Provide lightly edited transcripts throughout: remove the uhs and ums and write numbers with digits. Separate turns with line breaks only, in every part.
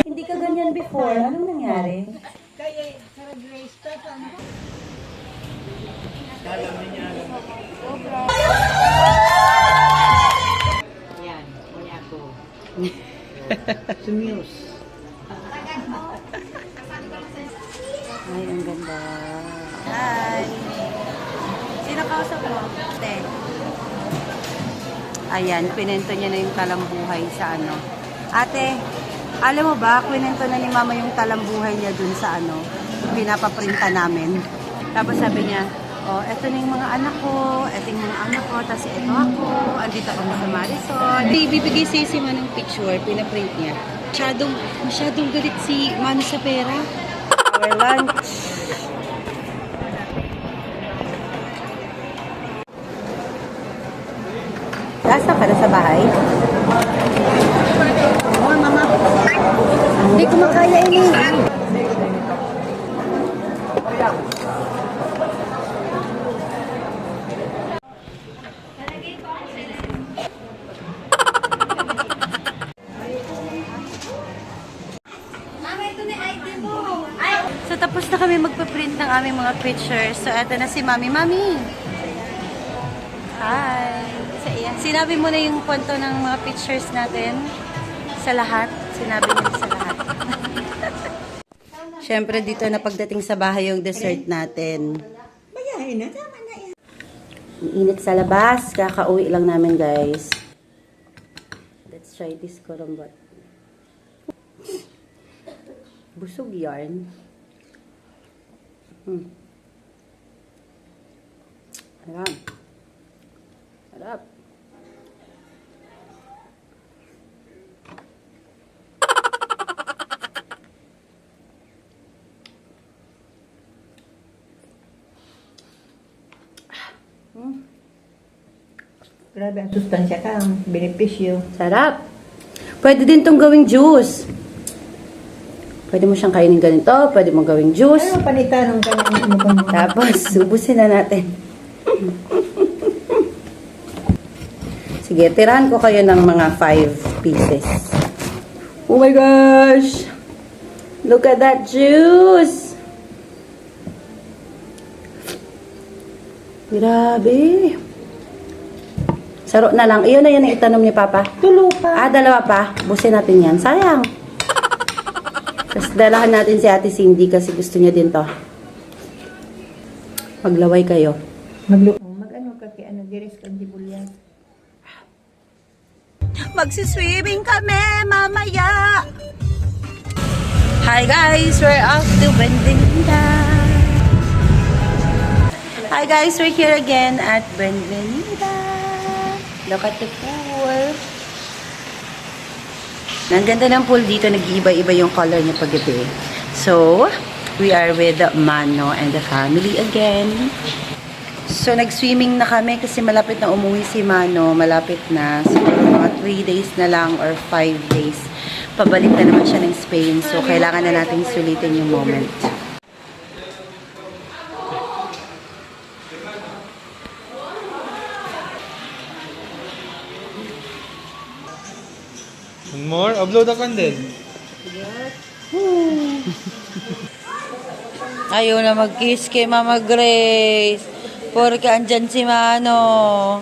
Hindi ka ganyan before. Anong nangyari?
Kaya sa Grace to, ano? Yan, kuya ko. Sumiyos.
Ay, ang ganda. Hi! Sino kausap mo? Te. Ayan, pinento niya na yung talambuhay sa ano. Ate, alam mo ba, pinento na ni Mama yung talambuhay niya dun sa ano, pinapaprinta namin. Tapos sabi niya, oh, eto na yung mga anak ko, eto yung mga anak ko, tapos eto ako, andito ako sa Marisol. Bibigay sa'yo si Manong picture, pinaprint niya. Masyadong galit si Mano sa pera. Our lunch. Lasa ka na sa bahay? Oo, mama. Hindi ko makaya ini. So, tapos na kami magpa-print ng aming mga pictures. So, eto na si Mami. Mami! Hi! Sinabi mo na yung kwento ng mga pictures natin sa lahat. Sinabi niya sa lahat. Siyempre, dito na pagdating sa bahay yung dessert natin.
Mayahin na, tama na yan.
Init sa labas. Kakauwi lang namin, guys. Let's try this korombat. Busog yarn. Harap. Harap.
Grabe ang sustansya ka, ang benepisyo.
Sarap. Pwede din tong gawing juice. Pwede mo siyang kainin ganito. Pwede mo gawing juice.
Ano panitan ng ganyan?
Tapos, ubusin na natin. Sige, tirahan ko kayo ng mga 5 pieces. Oh my gosh! Look at that juice! Grabe! Saro na lang. Iyon na yan ang itanom ni Papa.
Tulo pa.
Dalawa pa. Busin natin yan. Sayang. Tapos dalahan natin si Ate Cindy kasi gusto niya din to. Maglaway kayo.
Mag-ano ka kay ano, diris kang dibulyan.
Magsiswimming kami mamaya. Hi guys, we're off to Benvenida. Hi guys, we're here again at Benvenida. Look at the pool. Ang ganda ng pool dito, nag-iiba-iba yung color niya paggabi. So, we are with Mano and the family again. So, nag-swimming na kami kasi malapit na umuwi si Mano. Malapit na. Siguro mga 3 days na lang or 5 days. Pabalik na naman siya ng Spain. So, kailangan na natin sulitin yung moment.
One more? Upload the candle.
Ayaw na mag-kiss kay Mama Grace. Porque andyan si Mano.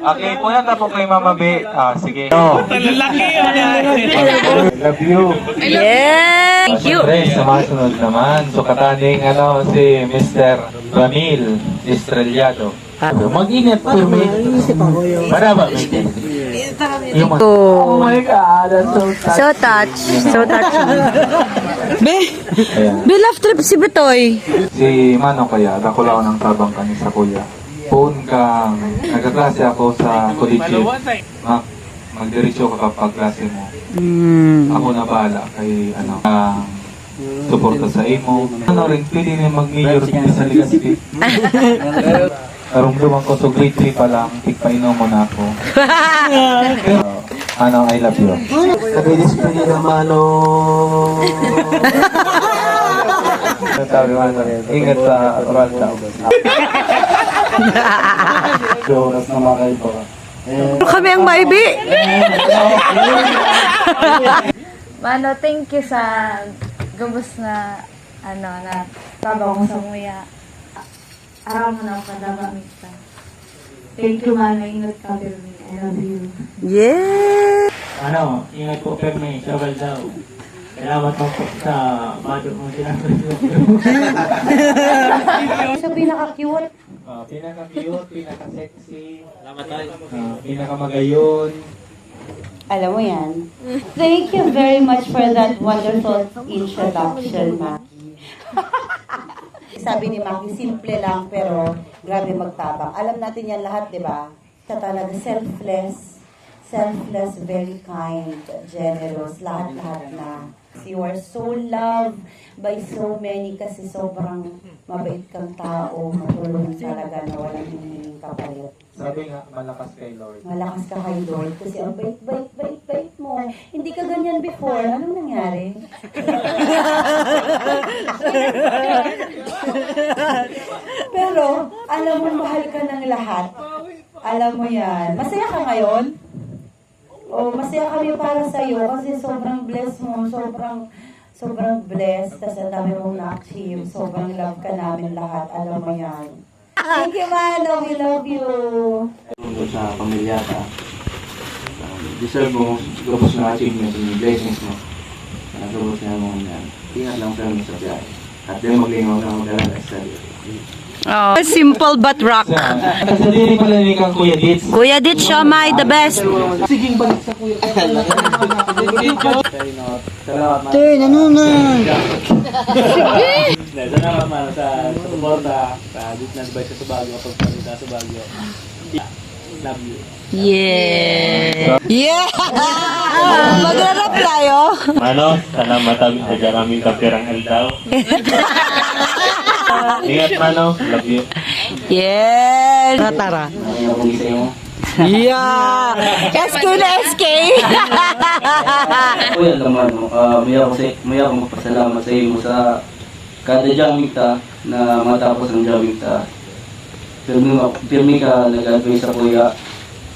Okay, punta na po kay Mama B. Sige. Oh. Lalaki Love you.
Yeah! Thank you!
Siyempre, sa mga sunod naman. So, kataning si Mr. Ramil Estrellado. Mag-ingat po, para ba? Oh my God, that's so touching.
So touching. Be love trip si Betoy.
Si Mano kaya, nakulaw ng tabang kani sa kuya. Phone kang, nagkaklase ako sa collegiate. magdiretso ka kapag klase mo.
Mm.
Ako na bahala kay suporta sa imo. Ano rin, pwede na mag-major din sa Legazpi. Karumduman ko, so grade 3 pa lang, tigpainom mo na ako. Pero, I love you.
Sabi display naman,
Sabi mo, ingat sa oral daw.
oras na makaiba.
Kami ang maibi.
Mano, thank you sa gubos na na tabang sa muya. Araw mo na ako kadamamit ka. Thank you, Mano. Ingat ka, Pirmi. I love you.
Yeah.
Ingat po, Perme, travel daw. Salamat po sa budget mo sinabi.
Sa pinaka-cute.
Pinaka-cute, pinaka-sexy, pinaka-magayon.
Alam mo yan. Thank you very much for that wonderful introduction, Maki. Sabi ni Maki, simple lang pero grabe magtabang. Alam natin yan lahat, di ba? Siya talaga selfless, very kind, generous, lahat-lahat na. You are so loved by so many kasi sobrang mabait kang tao, matulong talaga na walang hinihiling kapalit.
Sabi nga, malakas kay Lord.
Malakas ka kay Lord kasi ang bait mo. Hindi ka ganyan before. Anong nangyari? Pero, alam mo, mahal ka ng lahat. Alam mo yan. Masaya ka ngayon? O, masaya kami para sa'yo kasi sobrang blessed mo. Sobrang blessed. Tapos ang dami mong na-achieve. Sobrang love ka namin lahat. Alam mo yan. Thank you, Mano. We love you.
Tungkol sa pamilya ka, deserve mo gabos na achievement yung blessings mo. Gabos na mo yan. Ingat lang pero sa biyahe. At then maglingaw na mag-alala sa study.
Oh, simple but rock.
Sa diri pala ni kang Kuya Dits.
Kuya Dit, Siomay, the best.
Siging balik sa kuya. Salamat.
Salamat man sa suporta, sa Disney Bike sa Baguio, pagpalita sa Baguio. Love you.
Yeah. Yeah. Magrarap tayo.
Mano, sana matawid sa jaraming kapirang eldaw. Ingat, Mano. Love you.
Yes. Tara.
Ayaw ko isa mo.
Yeah. SK na SK.
Kuya naman, may ako magpasalamat sa iyo sa kada jamming ta na matapos ang jamming ta. Pirmi ka nag-advise sa kuya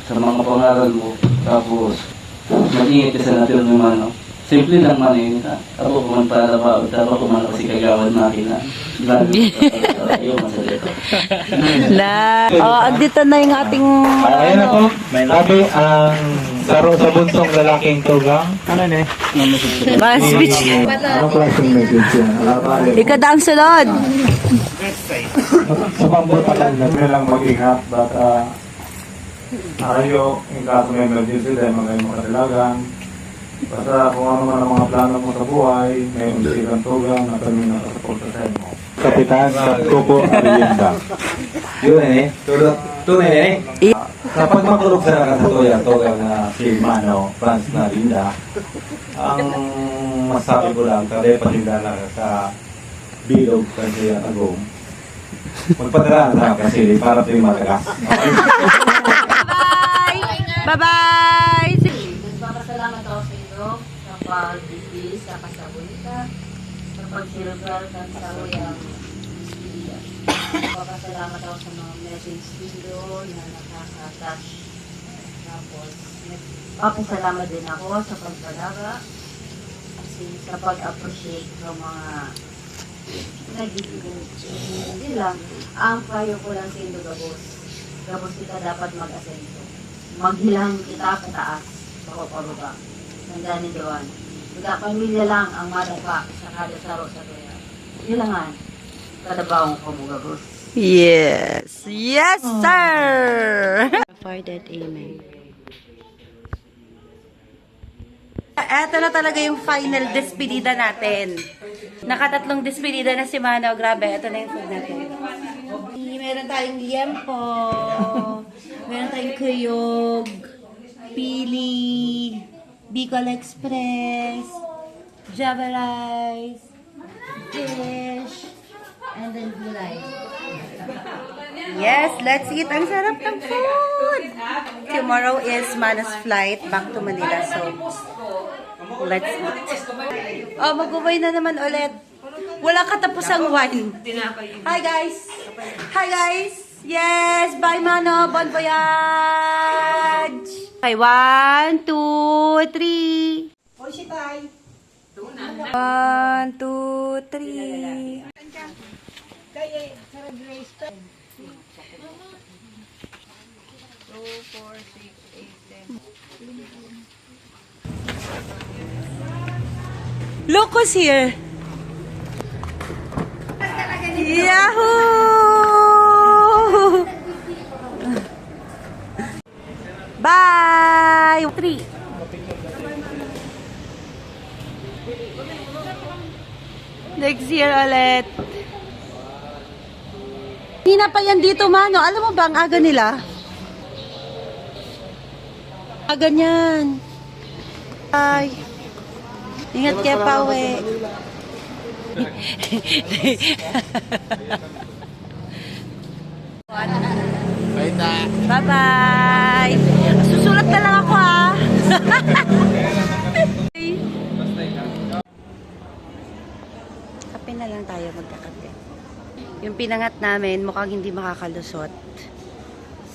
sa mga pangaral mo. Tapos, mag-ingat ka sa natin ng mano. Simple lang man yun. Ako kuman para ba, tapos kuman kasi kagawan natin na. Ayaw masalita.
Andito na yung ating
Ayan ako, sabi ang sa bunsong lalaking tugang.
mga speech.
Anong klaseng message yan?
Ikadaang sunod.
Sa pambuta lang, lang mag-ingat, but ayaw, yung kaso may emergency dahil magayon mo katalagan. Basta kung ano man ang mga plano mo sa buhay, may unsigang tugang na kami nakasuporta sa inyo. Kapitan Coco Arienda.
Yun tunay kapag makulog sa nakasatuyan tugang na si Mano, Franz na Linda, ang masabi ko lang, kaya patinda na sa bilog kasi ang agong. Magpadala na kasi para ito yung malagas.
Bye-bye.
Nagpapasalamat ako sa inyo sa pag-ibig, sa kasabunita, sa pag-silver ng sa uyang istilya. Nagpapasalamat ako sa mga message video na nakaka-touch. Tapos, nagpapasalamat din ako sa pagpalaga kasi sa pag-appreciate ng mga nagiging. Hindi lang, ang payo ko lang sa inyo, Gabos kita dapat mag-asento. Maghilang kita pataas, pababa. Tandaan Joan. Pamilya lang ang madapa sa kada saro sa tuya. Ilangan, kadabawang ko mo Gabos.
Yes. Yes, sir. For that, amen. Eto na talaga yung final despedida natin. Nakatatlong despedida na si Mano. Grabe, eto na yung food natin. Meron tayong liempo. Meron tayong kuyog. Pili, Bicol Express, Java rice, fish, and then gulay. Yes, let's eat. Ang sarap ng food. Tomorrow is Mana's flight back to Manila. So, let's eat. Oh, mag-ubay na naman ulit. Wala katapusang wine. Hi, guys. Hi, guys. Yes, bye, Mano. Bon voyage. Okay, 1, 2, 3. 1, 2, 3. Look who's here. Yahoo! Bye! 3. Next year ulit. Hina pa yan dito, Mano. Alam mo ba ang aga nila? Aga niyan. Bye. Ingat kayo pa, uwi. Bye-bye. Susulat na lang ako, ha. Kape na lang tayo, magkakape. Yung pinangat namin, mukhang hindi makakalusot.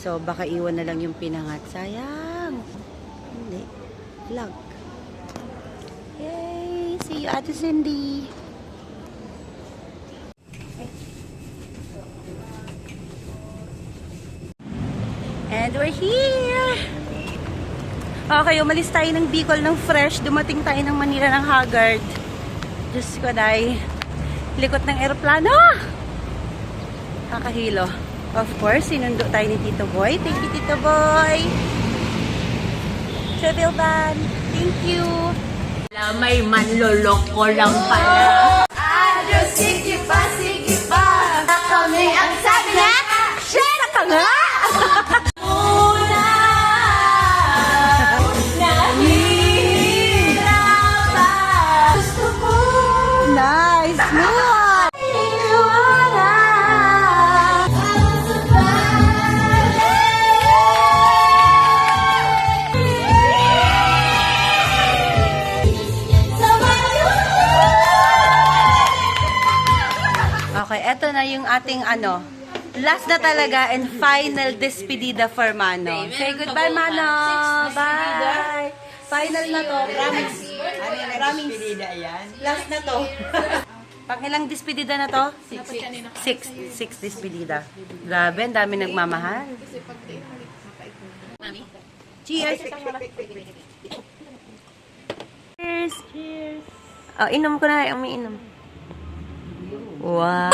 So, baka iwan na lang yung pinangat. Sayang. Hindi. Vlog. Yay! See you, Ate Cindy. And we're here! Okay, umalis tayo ng Bicol ng fresh. Dumating tayo ng Manila ng haggard. Diyos ko, day. Likot ng aeroplano! Kakahilo. Of course, sinundo tayo ni Tito Boy. Thank you, Tito Boy! Travel van. Thank you!
May manloloko lang pala.
Adios, sige pa, sige pa. Kami ang sabi na, share ka nga!
Nice! Smooth! Okay, eto na yung ating last na talaga and final despedida for Mano. Say goodbye, Mano! Bye! Final na to, promise. Promise. Last na to. Pang ilang despedida na to? Six despedida. Grabe, ang dami nagmamahal. Cheers! Cheers! Cheers! Oh, inom ko na. Umiinom. Wow!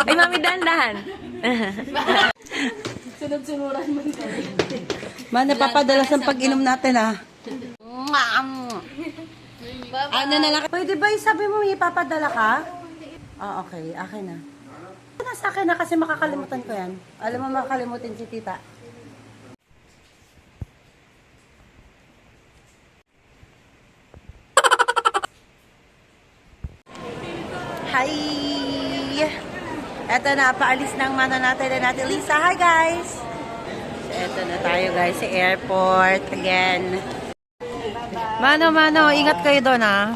Ay, mami, dahan-dahan.
Sunod-sunuran mo ito.
Napapadalas ang pag-inom natin, ah. Ano na lang? Pwede ba sabi mo may ipapadala ka? Oh, okay. Akin na. Nasa akin na kasi makakalimutan ko yan. Alam mo makakalimutin si tita. Hi! Eto na, paalis ng Mano natin na natin Lisa. Hi guys! So, eto na tayo guys sa airport again. Mano, ingat kayo doon, ha?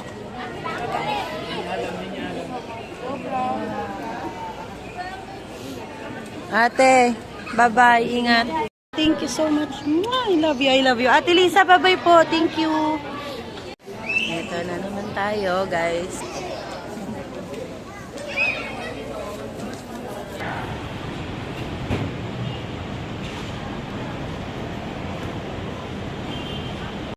Ate, bye-bye, ingat. Thank you so much. I love you. Ate Lisa, bye-bye po. Thank you. Ito na naman tayo, guys.